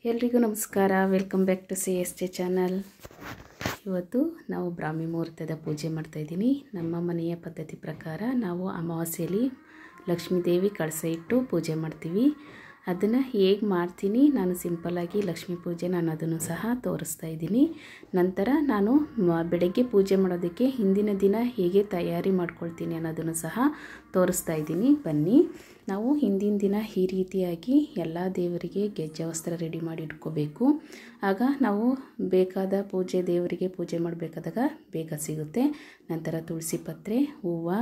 ಎಲ್ರಿಗೂ ನಮಸ್ಕಾರ. Welcome back to CSJ channel. ಇವತ್ತು ನಾವು ಬ್ರಾಹ್ಮಿ ಮುಹೂರ್ತದ ಪೂಜೆ ಮಾಡ್ತಾಯಿದ್ದೀನಿ. ನಮ್ಮ ಮನೆಯ ಪದ್ಧತಿ ಪ್ರಕಾರ ನಾವು ಅಮಾವಾಸ್ಯೆಯಲ್ಲಿ ಲಕ್ಷ್ಮೀ ದೇವಿ ಕಳಸ ಇಟ್ಟು ಪೂಜೆ ಮಾಡ್ತೀವಿ. ಅದನ್ನು ಹೇಗೆ ಮಾಡ್ತೀನಿ ನಾನು ಸಿಂಪಲ್ಲಾಗಿ ಲಕ್ಷ್ಮೀ ಪೂಜೆ ನಾನು ಅದನ್ನು ಸಹ ತೋರಿಸ್ತಾ ಇದ್ದೀನಿ. ನಂತರ ನಾನು ಬೆಳಗ್ಗೆ ಪೂಜೆ ಮಾಡೋದಕ್ಕೆ ಹಿಂದಿನ ದಿನ ಹೇಗೆ ತಯಾರಿ ಮಾಡ್ಕೊಳ್ತೀನಿ ಅನ್ನೋದನ್ನು ಸಹ ತೋರಿಸ್ತಾ ಇದ್ದೀನಿ. ಬನ್ನಿ, ನಾವು ಹಿಂದಿನ ದಿನ ಈ ರೀತಿಯಾಗಿ ಎಲ್ಲ ದೇವರಿಗೆ ಗೆಜ್ಜೆ ವಸ್ತ್ರ ರೆಡಿ ಮಾಡಿ ಇಟ್ಕೋಬೇಕು. ಆಗ ನಾವು ಬೇಕಾದ ದೇವರಿಗೆ ಪೂಜೆ ಮಾಡಬೇಕಾದಾಗ ಬೇಗ ಸಿಗುತ್ತೆ. ನಂತರ ತುಳಸಿ ಪತ್ರೆ, ಹೂವು,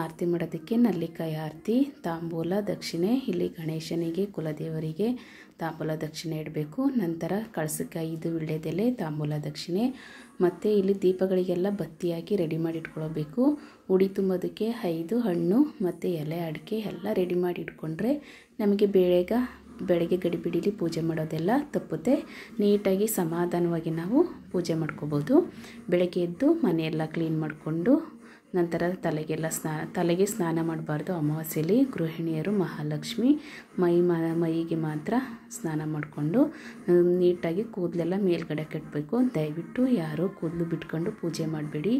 ಆರತಿ ಮಾಡೋದಕ್ಕೆ ನಲ್ಲಿಕಾಯಿ ಆರತಿ, ತಾಂಬೂಲ, ದಕ್ಷಿಣೆ. ಇಲ್ಲಿ ಗಣೇಶನಿಗೆ ಕುಲದೇವರಿಗೆ ತಾಂಬೂಲ ದಕ್ಷಿಣೆ ಇಡಬೇಕು. ನಂತರ ಕಳಸಕ್ಕೆ 5 ವೀಳ್ಯದೆಲೆ ತಾಂಬೂಲ ದಕ್ಷಿಣೆ. ಮತ್ತು ಇಲ್ಲಿ ದೀಪಗಳಿಗೆಲ್ಲ ಬತ್ತಿಯಾಗಿ ರೆಡಿ ಮಾಡಿ ಇಟ್ಕೊಳ್ಬೇಕು. ಉಡಿ ತುಂಬೋದಕ್ಕೆ 5 ಹಣ್ಣು ಮತ್ತು ಎಲೆ ಅಡಿಕೆ ಎಲ್ಲ ರೆಡಿ ಮಾಡಿ ಇಟ್ಕೊಂಡ್ರೆ ನಮಗೆ ಬೆಳಗ್ಗೆ ಗಡಿಬಿಡಿಲಿ ಪೂಜೆ ಮಾಡೋದೆಲ್ಲ ತಪ್ಪುತ್ತೆ. ನೀಟಾಗಿ ಸಮಾಧಾನವಾಗಿ ನಾವು ಪೂಜೆ ಮಾಡ್ಕೋಬೋದು. ಬೆಳಗ್ಗೆ ಎದ್ದು ಮನೆಯೆಲ್ಲ ಕ್ಲೀನ್ ಮಾಡಿಕೊಂಡು ನಂತರ ತಲೆಗೆ ಸ್ನಾನ ಮಾಡಬಾರ್ದು. ಅಮಾವಾಸ್ಯೆಯಲ್ಲಿ ಗೃಹಿಣಿಯರು ಮಹಾಲಕ್ಷ್ಮಿ ಮೈಗೆ ಮಾತ್ರ ಸ್ನಾನ ಮಾಡಿಕೊಂಡು ನೀಟಾಗಿ ಕೂದಲೆಲ್ಲ ಮೇಲ್ಗಡೆ ಕಟ್ಟಬೇಕು. ದಯವಿಟ್ಟು ಯಾರೂ ಕೂದಲು ಬಿಟ್ಕೊಂಡು ಪೂಜೆ ಮಾಡಬೇಡಿ.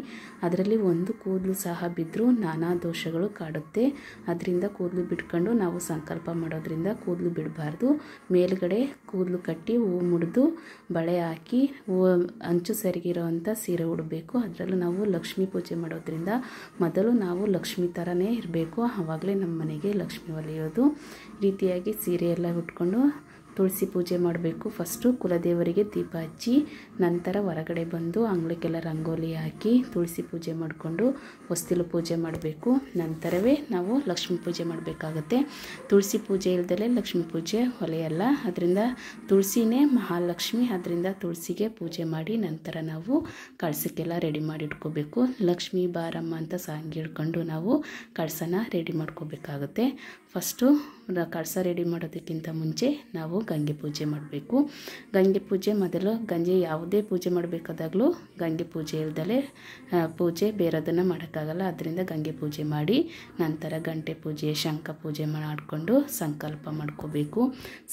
ಅದರಲ್ಲಿ ಒಂದು ಕೂದಲು ಸಹ ಬಿದ್ದರೂ ನಾನಾ ದೋಷಗಳು ಕಾಡುತ್ತೆ. ಅದರಿಂದ ಕೂದಲು ಬಿಟ್ಕೊಂಡು ನಾವು ಸಂಕಲ್ಪ ಮಾಡೋದ್ರಿಂದ ಕೂದಲು ಬಿಡಬಾರ್ದು. ಮೇಲ್ಗಡೆ ಕೂದಲು ಕಟ್ಟಿ ಹೂವು ಮುಡಿದು ಬಳೆ ಹಾಕಿ ಅಂಚು ಸರಿಗಿರೋವಂಥ ಸೀರೆ ಉಡಬೇಕು. ಅದರಲ್ಲೂ ನಾವು ಲಕ್ಷ್ಮೀ ಪೂಜೆ ಮಾಡೋದ್ರಿಂದ ಮೊದಲು ನಾವು ಲಕ್ಷ್ಮಿ ಥರನೇ ಇರಬೇಕು. ಆವಾಗಲೇ ನಮ್ಮ ಮನೆಗೆ ಲಕ್ಷ್ಮಿ ಒಲಿಯೋದು. ರೀತಿಯಾಗಿ ಸೀರೆ ಎಲ್ಲ ಉಟ್ಕೊಂಡು ತುಳಸಿ ಪೂಜೆ ಮಾಡಬೇಕು. ಫಸ್ಟು ಕುಲದೇವರಿಗೆ ದೀಪ ಹಚ್ಚಿ ನಂತರ ಹೊರಗಡೆ ಬಂದು ಅಂಗಳಕ್ಕೆಲ್ಲ ರಂಗೋಲಿ ಹಾಕಿ ತುಳಸಿ ಪೂಜೆ ಮಾಡಿಕೊಂಡು ಹೊಸ್ತಿಲು ಪೂಜೆ ಮಾಡಬೇಕು. ನಂತರವೇ ನಾವು ಲಕ್ಷ್ಮೀ ಪೂಜೆ ಮಾಡಬೇಕಾಗತ್ತೆ. ತುಳಸಿ ಪೂಜೆ ಇಲ್ದಲೇ ಲಕ್ಷ್ಮೀ ಪೂಜೆ ಹೊಲೆಯಲ್ಲ. ಅದರಿಂದ ತುಳಸಿನೇ ಮಹಾಲಕ್ಷ್ಮಿ. ಅದರಿಂದ ತುಳಸಿಗೆ ಪೂಜೆ ಮಾಡಿ ನಂತರ ನಾವು ಕಳಸಕ್ಕೆಲ್ಲ ರೆಡಿ ಮಾಡಿ ಇಟ್ಕೋಬೇಕು. ಲಕ್ಷ್ಮೀ ಬಾರಮ್ಮ ಅಂತ ಸಾಂಗ್ ಹಿಡ್ಕೊಂಡು ನಾವು ಕಳಸನ ರೆಡಿ ಮಾಡ್ಕೋಬೇಕಾಗುತ್ತೆ. ಫಸ್ಟು ಕಳಸ ರೆಡಿ ಮಾಡೋದಕ್ಕಿಂತ ಮುಂಚೆ ನಾವು ಗಂಗೆ ಪೂಜೆ ಮಾಡಬೇಕು. ಗಂಗೆ ಪೂಜೆ ಮೊದಲು ಯಾವುದೇ ಪೂಜೆ ಮಾಡಬೇಕಾದಾಗಲೂ ಗಂಗೆ ಪೂಜೆ ಇಲ್ದಲೇ ಪೂಜೆ ಬೇರೆದನ್ನು ಮಾಡೋಕ್ಕಾಗಲ್ಲ. ಅದರಿಂದ ಗಂಗೆ ಪೂಜೆ ಮಾಡಿ ನಂತರ ಗಂಟೆ ಪೂಜೆ, ಶಂಖ ಪೂಜೆ ಮಾಡಿಕೊಂಡು ಸಂಕಲ್ಪ ಮಾಡ್ಕೋಬೇಕು.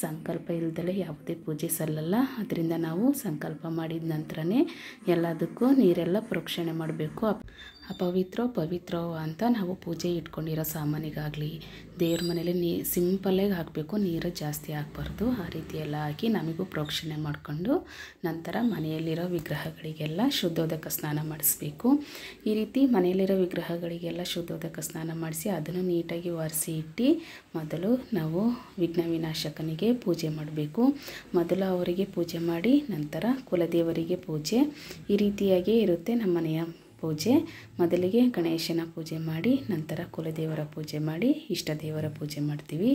ಸಂಕಲ್ಪ ಇಲ್ದಲೇ ಯಾವುದೇ ಪೂಜೆ ಸಲ್ಲಲ್ಲ. ಅದರಿಂದ ನಾವು ಸಂಕಲ್ಪ ಮಾಡಿದ ನಂತರನೇ ಎಲ್ಲದಕ್ಕೂ ನೀರೆಲ್ಲ ಪ್ರೋಕ್ಷಣೆ ಮಾಡಬೇಕು. ಪವಿತ್ರ ಅಂತ ನಾವು ಪೂಜೆ ಇಟ್ಕೊಂಡಿರೋ ಸಾಮಾನಿಗಾಗಲಿ ದೇವ್ರ ಮನೇಲಿ ಸಿಂಪಲ್ಲಾಗಿ ಹಾಕಬೇಕು. ನೀರು ಜಾಸ್ತಿ ಹಾಕಬಾರ್ದು. ಆ ರೀತಿ ಎಲ್ಲ ಹಾಕಿ ನಮಗೂ ಪ್ರೋಕ್ಷಣೆ ಮಾಡಿಕೊಂಡು ನಂತರ ಮನೆಯಲ್ಲಿರೋ ವಿಗ್ರಹಗಳಿಗೆಲ್ಲ ಶುದ್ಧೋದಕ ಸ್ನಾನ ಮಾಡಿಸ್ಬೇಕು. ಈ ರೀತಿ ಮನೆಯಲ್ಲಿರೋ ವಿಗ್ರಹಗಳಿಗೆಲ್ಲ ಶುದ್ಧೋದಕ ಸ್ನಾನ ಮಾಡಿಸಿ ಅದನ್ನು ನೀಟಾಗಿ ಒರೆಸಿ ಇಟ್ಟು ಮೊದಲು ನಾವು ವಿಘ್ನ ವಿನಾಶಕನಿಗೆ ಪೂಜೆ ಮಾಡಬೇಕು. ಮೊದಲು ಅವರಿಗೆ ಪೂಜೆ ಮಾಡಿ ನಂತರ ಕುಲದೇವರಿಗೆ ಪೂಜೆ. ಈ ರೀತಿಯಾಗೇ ಇರುತ್ತೆ ನಮ್ಮ ಮನೆಯ ಪೂಜೆ. ಮೊದಲಿಗೆ ಗಣೇಶನ ಪೂಜೆ ಮಾಡಿ ನಂತರ ಕುಲದೇವರ ಪೂಜೆ ಮಾಡಿ ಇಷ್ಟ ದೇವರ ಪೂಜೆ ಮಾಡ್ತೀವಿ.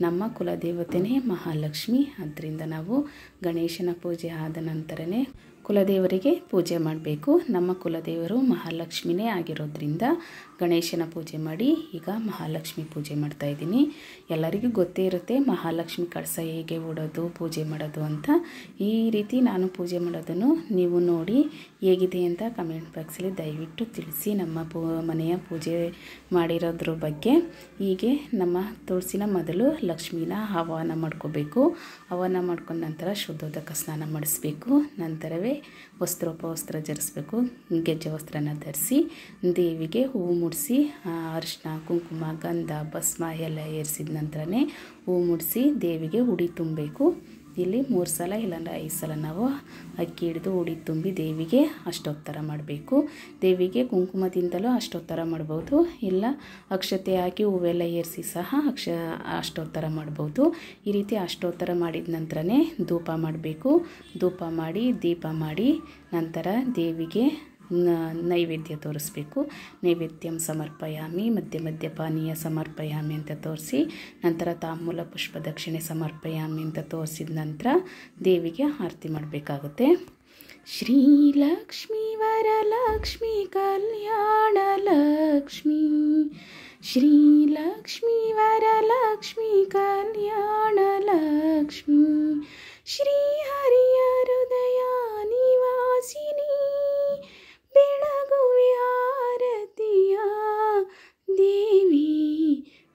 ನಮ್ಮ ಕುಲದೇವತೆಯೇ ಮಹಾಲಕ್ಷ್ಮಿ. ಆದ್ದರಿಂದ ನಾವು ಗಣೇಶನ ಪೂಜೆ ಆದ ನಂತರನೇ ಕುಲದೇವರಿಗೆ ಪೂಜೆ ಮಾಡಬೇಕು. ನಮ್ಮ ಕುಲದೇವರು ಮಹಾಲಕ್ಷ್ಮಿನೇ ಆಗಿರೋದ್ರಿಂದ ಗಣೇಶನ ಪೂಜೆ ಮಾಡಿ ಈಗ ಮಹಾಲಕ್ಷ್ಮಿ ಪೂಜೆ ಮಾಡ್ತಾಯಿದ್ದೀನಿ. ಎಲ್ಲರಿಗೂ ಗೊತ್ತೇ ಇರುತ್ತೆ ಮಹಾಲಕ್ಷ್ಮಿ ಕಳಸ ಹೇಗೆ ಉಡೋದು ಪೂಜೆ ಮಾಡೋದು ಅಂತ. ಈ ರೀತಿ ನಾನು ಪೂಜೆ ಮಾಡೋದನ್ನು ನೀವು ನೋಡಿ ಹೇಗಿದೆ ಅಂತ ಕಮೆಂಟ್ ಬಾಕ್ಸಲ್ಲಿ ದಯವಿಟ್ಟು ತಿಳಿಸಿ. ನಮ್ಮ ಮನೆಯ ಪೂಜೆ ಮಾಡಿರೋದ್ರ ಬಗ್ಗೆ. ಹೀಗೆ ನಮ್ಮ ತುಳಸಿನ ಮೊದಲು ಲಕ್ಷ್ಮಿನ ಆಹ್ವಾನ ಮಾಡ್ಕೋಬೇಕು. ಆಹ್ವಾನ ಮಾಡ್ಕೊಂಡ ನಂತರ ಶುದ್ಧೋದಕ ಸ್ನಾನ ಮಾಡಿಸ್ಬೇಕು. ನಂತರವೇ ವಸ್ತ್ರ ಧರಿಸ್ಬೇಕು. ಗೆಜ್ಜೆ ವಸ್ತ್ರನ ಧರಿಸಿ ದೇವಿಗೆ ಹೂವು ಮುಡಿಸಿ ಅರಿಶಿನ, ಕುಂಕುಮ, ಗಂಧ, ಭಸ್ಮ ಎಲ್ಲ ಏರಿಸಿದ ನಂತರನೇ ಹೂವು ಮುಡಿಸಿ ದೇವಿಗೆ ಉಡಿ ತುಂಬಬೇಕು. ಇಲ್ಲಿ 3 ಸಲ ಇಲ್ಲಾಂದ್ರೆ 5 ಸಲ ನಾವು ಅಕ್ಕಿ ಹಿಡಿದು ಉಡಿ ತುಂಬಿ ದೇವಿಗೆ ಅಷ್ಟೋತ್ತರ ಮಾಡಬೇಕು. ದೇವಿಗೆ ಕುಂಕುಮದಿಂದಲೂ ಅಷ್ಟೋತ್ತರ ಮಾಡ್ಬೋದು. ಇಲ್ಲ ಅಕ್ಷತೆ ಹಾಕಿ ಹೂವೆಲ್ಲ ಏರಿಸಿ ಸಹ ಅಷ್ಟೋತ್ತರ ಮಾಡ್ಬೋದು. ಈ ರೀತಿ ಅಷ್ಟೋತ್ತರ ಮಾಡಿದ ನಂತರನೇ ಧೂಪ ಮಾಡಬೇಕು. ಧೂಪ ಮಾಡಿ ದೀಪ ಮಾಡಿ ನಂತರ ದೇವಿಗೆ ನೈವೇದ್ಯ ತೋರಿಸ್ಬೇಕು. ನೈವೇದ್ಯಂ ಸಮರ್ಪಯಾಮಿ, ಮಧ್ಯ ಪಾನೀಯ ಸಮರ್ಪಯಾಮಿ ಅಂತ ತೋರಿಸಿ ನಂತರ ತಾಂಬೂಲ ಪುಷ್ಪ ದಕ್ಷಿಣೆ ಸಮರ್ಪಯಾಮಿ ಅಂತ ತೋರಿಸಿದ ನಂತರ ದೇವಿಗೆ ಆರತಿ ಮಾಡಬೇಕಾಗುತ್ತೆ. ಶ್ರೀಲಕ್ಷ್ಮೀ ವರಲಕ್ಷ್ಮೀ ಕಲ್ಯಾಣ ಲಕ್ಷ್ಮೀ, ಶ್ರೀಲಕ್ಷ್ಮೀ ವರಲಕ್ಷ್ಮೀ ಕಲ್ಯಾಣ ಲಕ್ಷ್ಮೀ, ಶ್ರೀಹರಿಯ ಹೃದಯ ನಿವಾಸಿನಿ, ಬೆಳಗುವೆ ಆರತಿಯ ದೇವಿ,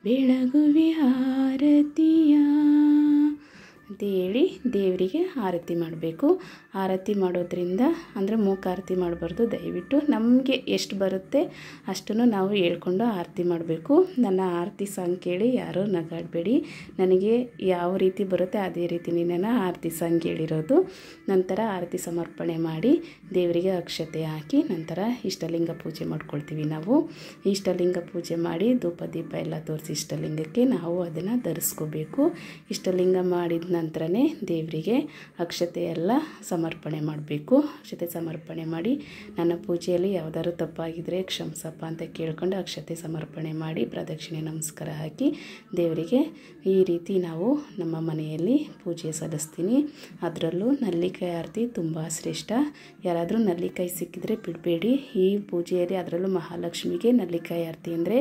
ಬೆಳಗುವೆ ಆರತಿಯ ಅಂತೇಳಿ ದೇವರಿಗೆ ಆರತಿ ಮಾಡಬೇಕು. ಆರತಿ ಮಾಡೋದ್ರಿಂದ ಅಂದರೆ ಮೂಕಾರತಿ ಮಾಡಬಾರ್ದು. ದಯವಿಟ್ಟು ನಮಗೆ ಎಷ್ಟು ಬರುತ್ತೆ ಅಷ್ಟನ್ನು ನಾವು ಹೇಳ್ಕೊಂಡು ಆರತಿ ಮಾಡಬೇಕು. ನನ್ನ ಆರತಿ ಸಾಂಗ್ ಕೇಳಿ ಯಾರೂ ನಗಾಡಬೇಡಿ. ನನಗೆ ಯಾವ ರೀತಿ ಬರುತ್ತೆ ಅದೇ ರೀತಿ ನಾನು ಆರತಿ ಸಾಂಗ್ ಹೇಳಿರೋದು. ನಂತರ ಆರತಿ ಸಮರ್ಪಣೆ ಮಾಡಿ ದೇವರಿಗೆ ಅಕ್ಷತೆ ಹಾಕಿ ನಂತರ ಇಷ್ಟಲಿಂಗ ಪೂಜೆ ಮಾಡ್ಕೊಳ್ತೀವಿ. ನಾವು ಇಷ್ಟಲಿಂಗ ಪೂಜೆ ಮಾಡಿ ಧೂಪ ದೀಪ ಎಲ್ಲ ತೋರಿಸಿ ಇಷ್ಟಲಿಂಗಕ್ಕೆ ನಾವು ಅದನ್ನು ಧರಿಸ್ಕೋಬೇಕು. ಇಷ್ಟಲಿಂಗ ಮಾಡಿದ ನಂತರನೇ ದೇವರಿಗೆ ಅಕ್ಷತೆ ಎಲ್ಲ ಸಮರ್ಪಣೆ ಮಾಡಬೇಕು. ಅಕ್ಷತೆ ಸಮರ್ಪಣೆ ಮಾಡಿ ನನ್ನ ಪೂಜೆಯಲ್ಲಿ ಯಾವುದಾದ್ರು ತಪ್ಪಾಗಿದ್ದರೆ ಕ್ಷಮಿಸಪ್ಪ ಅಂತ ಕೇಳ್ಕೊಂಡು ಅಕ್ಷತೆ ಸಮರ್ಪಣೆ ಮಾಡಿ ಪ್ರದಕ್ಷಿಣೆ ನಮಸ್ಕಾರ ಹಾಕಿ ದೇವರಿಗೆ ಈ ರೀತಿ ನಾವು ನಮ್ಮ ಮನೆಯಲ್ಲಿ ಪೂಜೆ ಸಲ್ಲಿಸ್ತೀನಿ. ಅದರಲ್ಲೂ ನಲ್ಲಿಕಾಯಿ ಆರತಿ ತುಂಬ ಶ್ರೇಷ್ಠ. ಯಾರಾದರೂ ನಲ್ಲಿಕಾಯಿ ಸಿಕ್ಕಿದರೆ ಬಿಡಬೇಡಿ. ಈ ಪೂಜೆಯಲ್ಲಿ ಅದರಲ್ಲೂ ಮಹಾಲಕ್ಷ್ಮಿಗೆ ನಲ್ಲಿಕಾಯಿ ಆರತಿ ಅಂದರೆ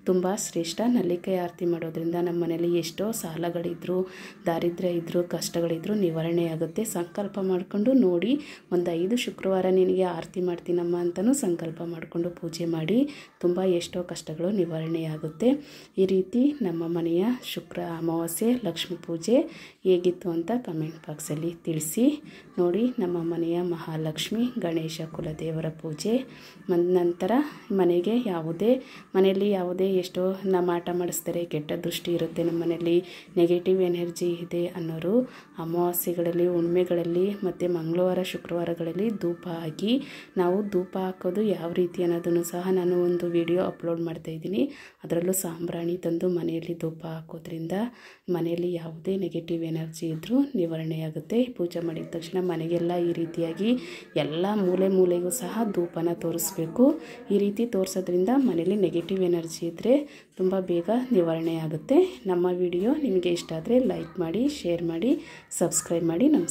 ತುಂಬ ಶ್ರೇಷ್ಠ. ನಲ್ಲಿಕಾಯಿ ಆರತಿ ಮಾಡೋದ್ರಿಂದ ನಮ್ಮ ಮನೇಲಿ ಎಷ್ಟೋ ಸಾಲಗಳಿದ್ರು, ದಾರಿದ್ರ್ಯ ಇದ್ದರೂ, ಕಷ್ಟಗಳಿದ್ದರೂ ನಿವಾರಣೆ ಆಗುತ್ತೆ. ಸಂಕಲ್ಪ ಮಾಡಿಕೊಂಡು ನೋಡಿ, ಒಂದು 5 ಶುಕ್ರವಾರ ನಿನಗೆ ಆರತಿ ಮಾಡ್ತೀನಮ್ಮ ಅಂತಲೂ ಸಂಕಲ್ಪ ಮಾಡಿಕೊಂಡು ಪೂಜೆ ಮಾಡಿ ತುಂಬ ಎಷ್ಟೋ ಕಷ್ಟಗಳು ನಿವಾರಣೆ ಆಗುತ್ತೆ. ಈ ರೀತಿ ನಮ್ಮ ಮನೆಯ ಶುಕ್ರ ಅಮಾವಾಸ್ಯೆ ಲಕ್ಷ್ಮೀ ಪೂಜೆ ಹೇಗಿತ್ತು ಅಂತ ಕಮೆಂಟ್ ಬಾಕ್ಸಲ್ಲಿ ತಿಳಿಸಿ. ನೋಡಿ, ನಮ್ಮ ಮನೆಯ ಮಹಾಲಕ್ಷ್ಮಿ ಗಣೇಶ ಕುಲದೇವರ ಪೂಜೆ ನಂತರ ಮನೆಯಲ್ಲಿ ಯಾವುದೇ ಎಷ್ಟೋ ಮಾಟ ಮಾಡಿಸ್ತಾರೆ, ಕೆಟ್ಟ ದೃಷ್ಟಿ ಇರುತ್ತೆ, ನಮ್ಮ ಮನೆಯಲ್ಲಿ ನೆಗೆಟಿವ್ ಎನರ್ಜಿ ಇದೆ ಅನ್ನೋರು ಅಮಾವಾಸ್ಯೆಗಳಲ್ಲಿ, ಹುಣ್ಮೆಗಳಲ್ಲಿ ಮತ್ತು ಮಂಗಳವಾರ ಶುಕ್ರವಾರಗಳಲ್ಲಿ ಧೂಪ ಹಾಕಿ, ನಾವು ಧೂಪ ಹಾಕೋದು ಯಾವ ರೀತಿ ಅನ್ನೋದನ್ನು ಸಹ ನಾನು ಒಂದು ವಿಡಿಯೋ ಅಪ್ಲೋಡ್ ಮಾಡ್ತಾಯಿದ್ದೀನಿ. ಅದರಲ್ಲೂ ಸಾಂಬ್ರಾಣಿ ತಂದು ಮನೆಯಲ್ಲಿ ಧೂಪ ಹಾಕೋದ್ರಿಂದ ಮನೆಯಲ್ಲಿ ಯಾವುದೇ ನೆಗೆಟಿವ್ ಎನರ್ಜಿ ಇದ್ದರೂ ನಿವಾರಣೆಯಾಗುತ್ತೆ. ಪೂಜೆ ಮಾಡಿದ ತಕ್ಷಣ ಮನೆಗೆಲ್ಲ ಈ ರೀತಿಯಾಗಿ ಎಲ್ಲ ಮೂಲೆಗೂ ಸಹ ಧೂಪನ ತೋರಿಸ್ಬೇಕು. ಈ ರೀತಿ ತೋರಿಸೋದ್ರಿಂದ ಮನೆಯಲ್ಲಿ ನೆಗೆಟಿವ್ ಎನರ್ಜಿ ಇದ್ದರೆ ತುಂಬ ಬೇಗ ನಿವಾರಣೆ ಆಗುತ್ತೆ. ನಮ್ಮ ವಿಡಿಯೋ ನಿಮಗೆ ಇಷ್ಟ ಆದರೆ ಲೈಕ್ ಮಾಡಿ, ಶೇರ್ ಮಾಡಿ, ಸಬ್ಸ್ಕ್ರೈಬ್ ಮಾಡಿ. ನಮಸ್ಕಾರ.